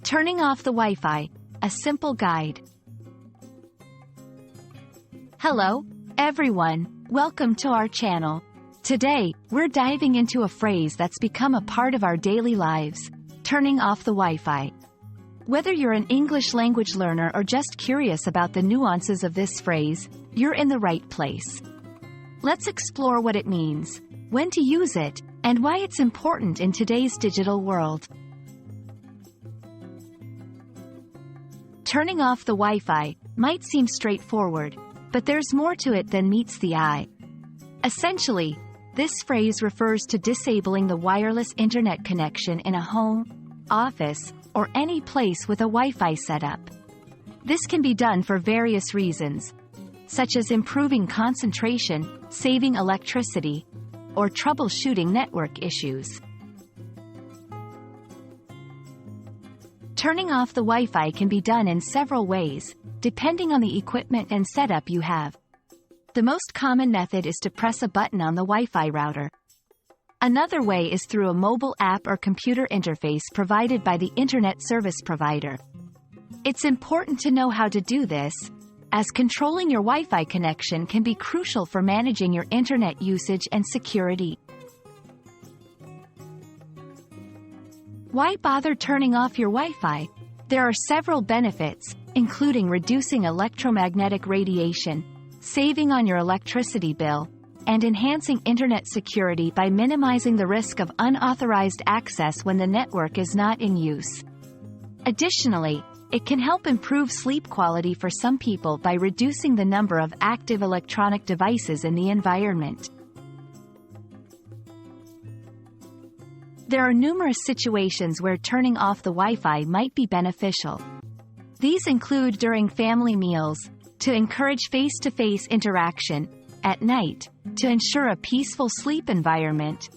Turning off the Wi-Fi, a simple guide. Hello, everyone, welcome to our channel. Today, we're diving into a phrase that's become a part of our daily lives, turning off the Wi-Fi. Whether you're an English language learner or just curious about the nuances of this phrase, you're in the right place. Let's explore what it means, when to use it, and why it's important in today's digital world. Turning off the Wi-Fi might seem straightforward, but there's more to it than meets the eye. Essentially, this phrase refers to disabling the wireless internet connection in a home, office, or any place with a Wi-Fi setup. This can be done for various reasons, such as improving concentration, saving electricity, or troubleshooting network issues. Turning off the Wi-Fi can be done in several ways, depending on the equipment and setup you have. The most common method is to press a button on the Wi-Fi router. Another way is through a mobile app or computer interface provided by the internet service provider. It's important to know how to do this, as controlling your Wi-Fi connection can be crucial for managing your internet usage and security. Why bother turning off your Wi-Fi? There are several benefits, including reducing electromagnetic radiation, saving on your electricity bill, and enhancing internet security by minimizing the risk of unauthorized access when the network is not in use. Additionally, it can help improve sleep quality for some people by reducing the number of active electronic devices in the environment. There are numerous situations where turning off the Wi-Fi might be beneficial. These include during family meals, to encourage face-to-face interaction, at night, to ensure a peaceful sleep environment,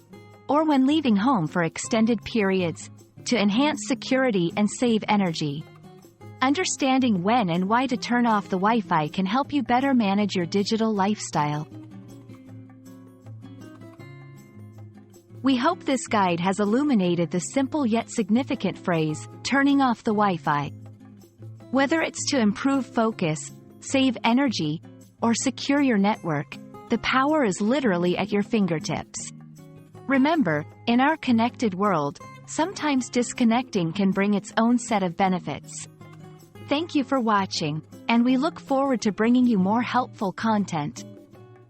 or when leaving home for extended periods, to enhance security and save energy. Understanding when and why to turn off the Wi-Fi can help you better manage your digital lifestyle. We hope this guide has illuminated the simple yet significant phrase, turning off the Wi-Fi. Whether it's to improve focus, save energy, or secure your network, the power is literally at your fingertips. Remember, in our connected world, sometimes disconnecting can bring its own set of benefits. Thank you for watching, and we look forward to bringing you more helpful content.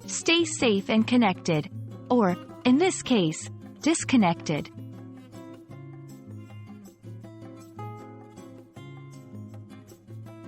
Stay safe and connected, or, in this case, disconnected.